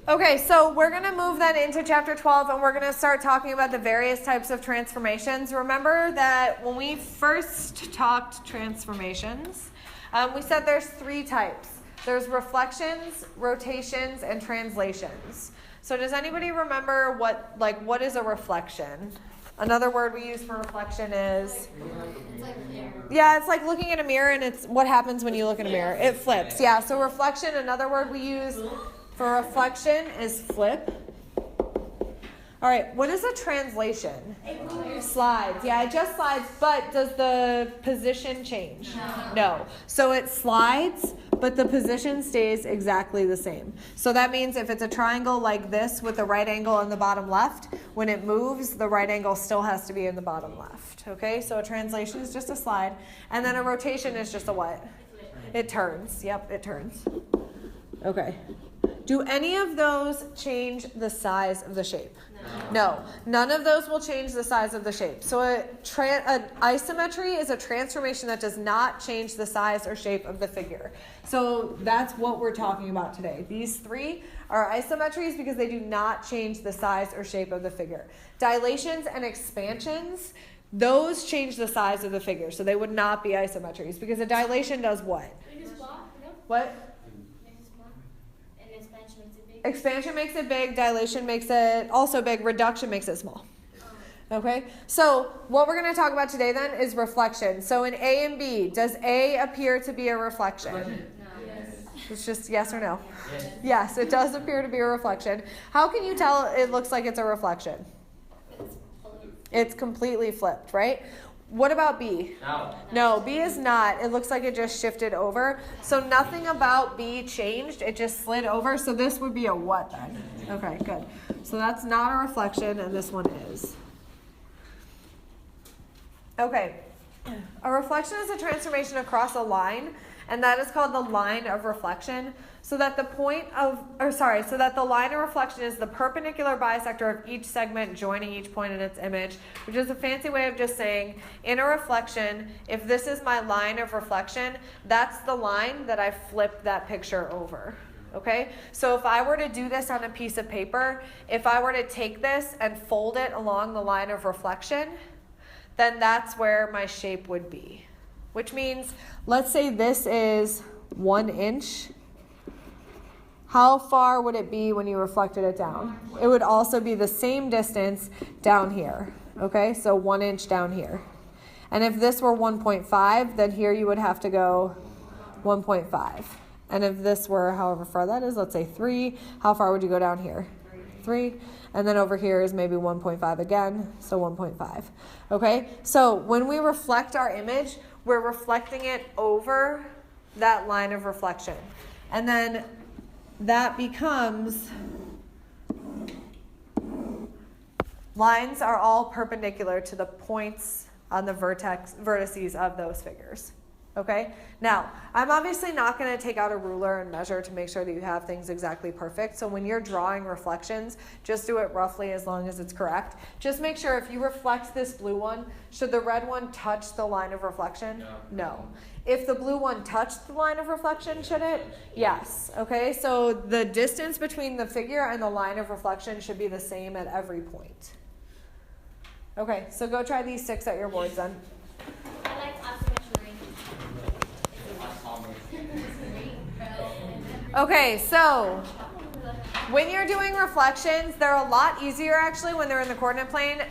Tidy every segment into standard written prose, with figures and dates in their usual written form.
Okay, so we're going to move then into chapter 12, and we're going to start talking about the various types of transformations. Remember that when we first talked transformations, we said there's 3 types. There's reflections, rotations, and translations. So does anybody remember what is a reflection? Another word we use for reflection is... It's like mirror. Yeah, it's like looking in a mirror, and it's what happens when you look in a mirror. It flips. Yeah, so reflection, another word we use for reflection is flip. All right, what is a translation? Slides. Yeah, it just slides, but does the position change? No. So it slides, but the position stays exactly the same. So that means if it's a triangle like this with the right angle in the bottom left, when it moves, the right angle still has to be in the bottom left. Okay, so a translation is just a slide, and then a rotation is just a what? It turns. Yep, it turns. Okay. Do any of those change the size of the shape? No. None of those will change the size of the shape. So an isometry is a transformation that does not change the size or shape of the figure. So that's what we're talking about today. These 3 are isometries because they do not change the size or shape of the figure. Dilations and expansions, those change the size of the figure. So they would not be isometries because a dilation does what? What? Expansion makes it big, dilation makes it also big, reduction makes it small. Okay, so what we're going to talk about today then is reflection. So in A and B, does A appear to be a reflection? No. Yes. It's just yes or no? Yes, it does appear to be a reflection. How can you tell it looks like it's a reflection? It's completely flipped, right? What about B? No, B is not. It looks like it just shifted over. So nothing about B changed. It just slid over. So this would be a what then? Okay, good. So that's not a reflection, and this one is. Okay. A reflection is a transformation across a line, and that is called the line of reflection. So that the line of reflection is the perpendicular bisector of each segment joining each point in its image, which is a fancy way of just saying, in a reflection, if this is my line of reflection, that's the line that I flipped that picture over. Okay? So if I were to do this on a piece of paper, if I were to take this and fold it along the line of reflection, then that's where my shape would be. Which means, let's say this is 1 inch. How far would it be when you reflected it down? It would also be the same distance down here. Okay, so 1 inch down here. And if this were 1.5, then here you would have to go 1.5. And if this were however far that is, let's say 3, how far would you go down here? 3. And then over here is maybe 1.5 again, so 1.5. Okay, so when we reflect our image, we're reflecting it over that line of reflection. And then that becomes, lines are all perpendicular to the points on the vertices of those figures. Okay? Now, I'm obviously not going to take out a ruler and measure to make sure that you have things exactly perfect. So when you're drawing reflections, just do it roughly as long as it's correct. Just make sure if you reflect this blue one, should the red one touch the line of reflection? No. If the blue one touched the line of reflection, should it? Yes. Okay, so the distance between the figure and the line of reflection should be the same at every point. Okay, so go try these 6 at your boards then. I like asymmetry. Okay, so when you're doing reflections, they're a lot easier actually when they're in the coordinate plane.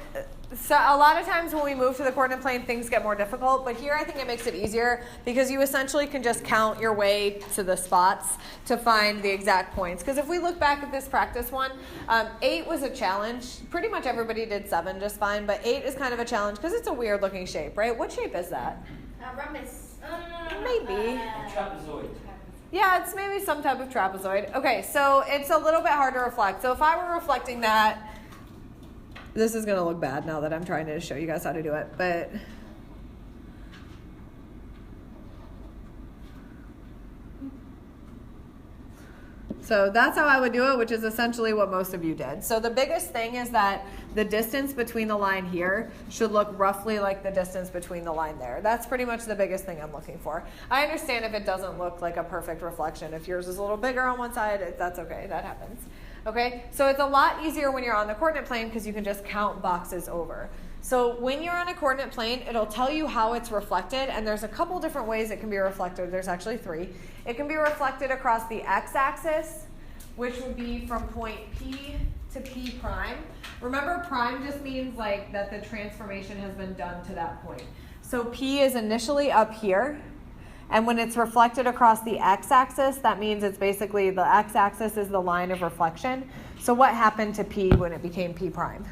So a lot of times when we move to the coordinate plane, things get more difficult. But here I think it makes it easier because you essentially can just count your way to the spots to find the exact points. Because if we look back at this practice one, 8 was a challenge. Pretty much everybody did 7 just fine. But 8 is kind of a challenge because it's a weird looking shape, right? What shape is that? Rhombus. Maybe. Trapezoid. Yeah, it's maybe some type of trapezoid. Okay, so it's a little bit hard to reflect. So if I were reflecting that, this is going to look bad now that I'm trying to show you guys how to do it, but so that's how I would do it, which is essentially what most of you did. So the biggest thing is that the distance between the line here should look roughly like the distance between the line there. That's pretty much the biggest thing I'm looking for. I understand if it doesn't look like a perfect reflection. If yours is a little bigger on one side, that's okay. That happens. Okay, so it's a lot easier when you're on the coordinate plane because you can just count boxes over. So when you're on a coordinate plane, it'll tell you how it's reflected, and there's a couple different ways it can be reflected. There's actually 3. It can be reflected across the x-axis, which would be from point P to P prime. Remember, prime just means like that the transformation has been done to that point. So P is initially up here, and when it's reflected across the x-axis, that means it's basically the x-axis is the line of reflection. So what happened to P when it became P prime?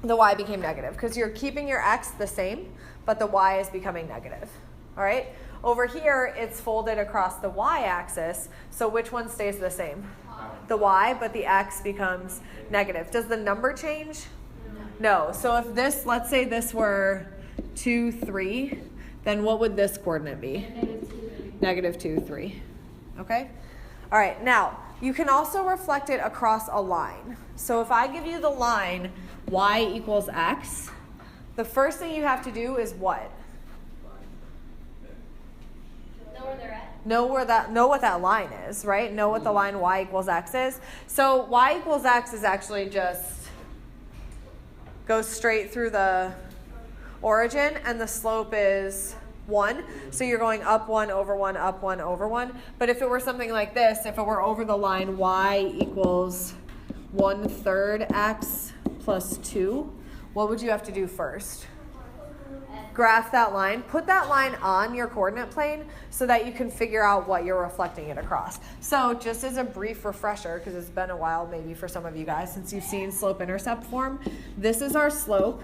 The y became negative because you're keeping your x the same, but the y is becoming negative. All right? Over here, it's folded across the y-axis, so which one stays the same? The y, but the x becomes negative. Does the number change? No. So if this, let's say this were 2, 3, then what would this coordinate be? Negative 2, 3. Okay? All right, now, you can also reflect it across a line. So if I give you the line y equals x, the first thing you have to do is what? Know where they're at. Know what that line is, right? Know what the line y equals x is. So y equals x is actually just goes straight through the origin, and the slope is 1. So you're going up 1 over 1, up 1 over 1. But if it were something like this, if it were over the line y equals 1/3 x plus 2, what would you have to do first? Graph that line. Put that line on your coordinate plane so that you can figure out what you're reflecting it across. So just as a brief refresher, because it's been a while maybe for some of you guys since you've seen slope-intercept form, this is our slope.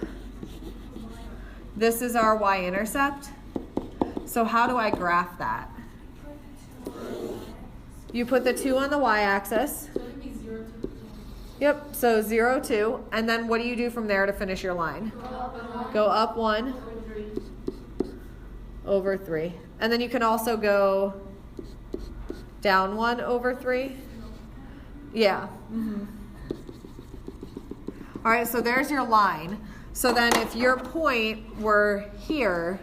This is our y-intercept. So how do I graph that? You put the 2 on the y-axis. Yep, so 0, 2. And then what do you do from there to finish your line? Go up 1 over 3. And then you can also go down 1 over 3. Yeah. Mm-hmm. All right, so there's your line. So then if your point were here,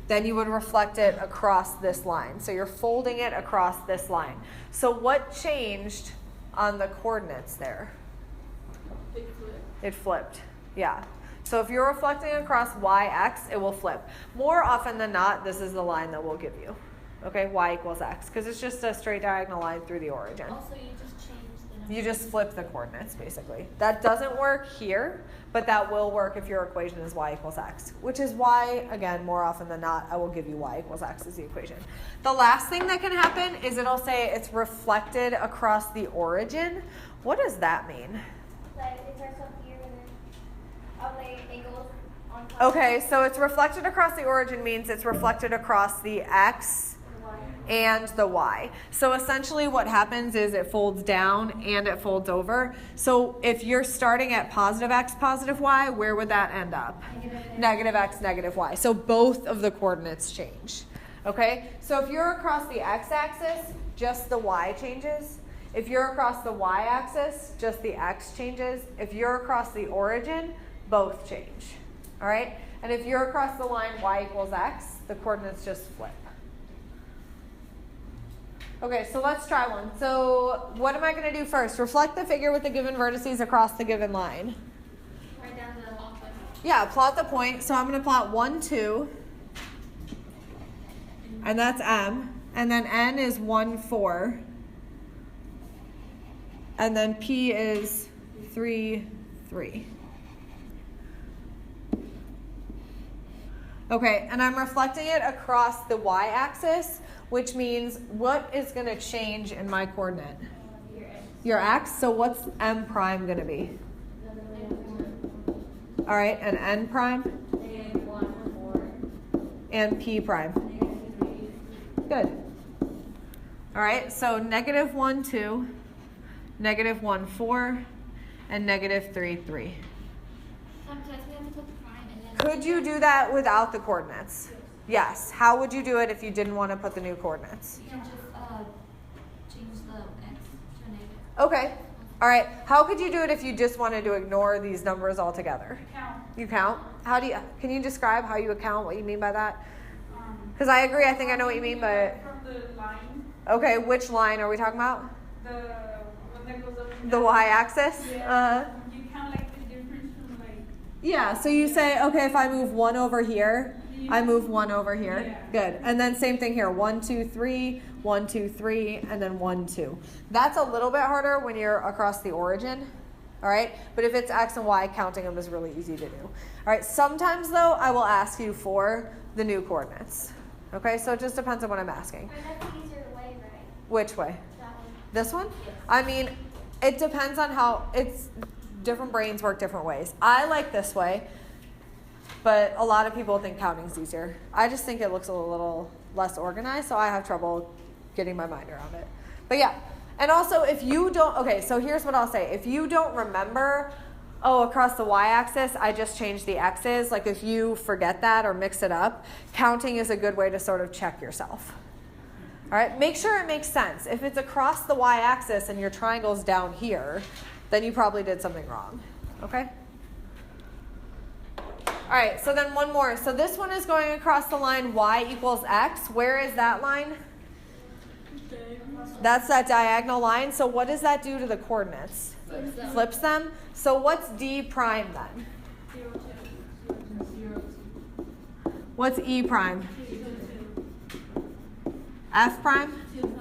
then you would reflect it across this line. So you're folding it across this line. So what changed on the coordinates there? It flipped. Yeah. So if you're reflecting across y, x, it will flip. More often than not, this is the line that we'll give you. Okay, y equals x, because it's just a straight diagonal line through the origin. Also, you just changed the number. You just flip the coordinates, basically. That doesn't work here, but that will work if your equation is y equals x, which is why, again, more often than not, I will give you y equals x as the equation. The last thing that can happen is it'll say it's reflected across the origin. What does that mean? Like, it starts up here and then it goes on top. Okay, so it's reflected across the origin means it's reflected across the x and the y. So essentially what happens is it folds down and it folds over. So if you're starting at positive x, positive y, where would that end up? Negative x, negative y. So both of the coordinates change. Okay, so if you're across the x-axis, just the y changes. If you're across the y-axis, just the x changes. If you're across the origin, both change. All right? And if you're across the line y equals x, the coordinates just flip. Okay, so let's try one. So what am I going to do first? Reflect the figure with the given vertices across the given line. Right down to the long one. Yeah, plot the point. So I'm going to plot 1, 2. And that's m. And then n is 1, 4. And then P is 3, 3. Okay, and I'm reflecting it across the y-axis, which means what is going to change in my coordinate? Your x. So what's m prime going to be? All right, and n prime? And p prime. Good. All right, so negative 1, 2. Negative 1, 4, and negative 3, 3. Sometimes we have to put the prime and then. Could you do that without the coordinates? Yes. How would you do it if you didn't want to put the new coordinates? You can just change the x to a negative. Okay. All right. How could you do it if you just wanted to ignore these numbers altogether? Count. You count? How do you? Can you describe how you account? What you mean by that? Because I agree. I think I know what you mean, but From the line, okay. Which line are we talking about? the one that goes up and The down. y-axis? Yeah. You count like the difference from like. Yeah, so you say, okay, if I move 1 over here, I move 1 over here. Yeah. Good. And then same thing here. 1, 2, 3, 1, 2, 3, and then 1, 2. That's a little bit harder when you're across the origin. All right. But if it's x and y, counting them is really easy to do. All right. Sometimes though, I will ask you for the new coordinates. Okay. So it just depends on what I'm asking. Or that's the easier way, right? Which way? That one. This one? I mean, it depends on how it's different brains work different ways. I like this way, but a lot of people think counting's easier. I just think it looks a little less organized, so I have trouble getting my mind around it. But yeah. And also if you don't, okay, so here's what I'll say. If you don't remember, oh, across the y-axis, I just changed the x's, like if you forget that or mix it up, counting is a good way to sort of check yourself. All right, make sure it makes sense. If it's across the y-axis and your triangle's down here, then you probably did something wrong, okay? All right, so then one more. So this one is going across the line y equals x. Where is that line? That's that diagonal line. So what does that do to the coordinates? Flips them. So what's d prime then? 0, 2, 0, 2. What's e prime? 2, 2. F prime? 2,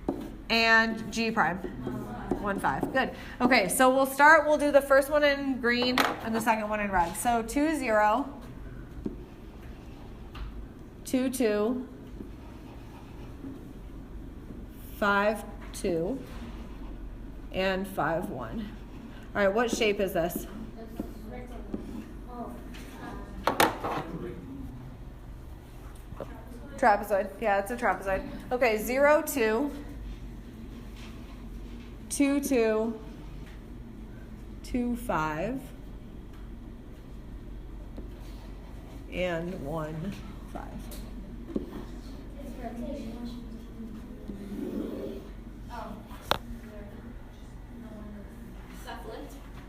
5. And g prime? 1, 5. 1, 5. Good. Okay, so we'll do the first one in green and the second one in red. So 2, 0, 2, 2, 5, 2, and 5, 1. All right, what shape is this? Trapezoid. Yeah, it's a trapezoid. Okay, 0, 2, 2, 2, 2, 5, and 1, 5.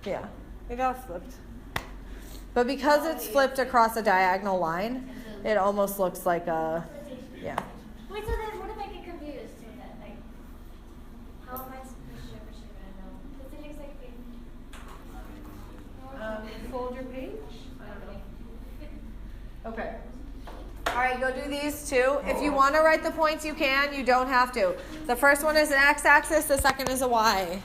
Yeah, it got flipped. But because it's flipped across a diagonal line, it almost looks like a, yeah. Wait, so then what if I get confused with that? Like, how am I supposed to know? Because it looks like Fold your page. Okay. All right, go do these two. If you want to write the points, you can. You don't have to. The first one is an x-axis. The second is a y.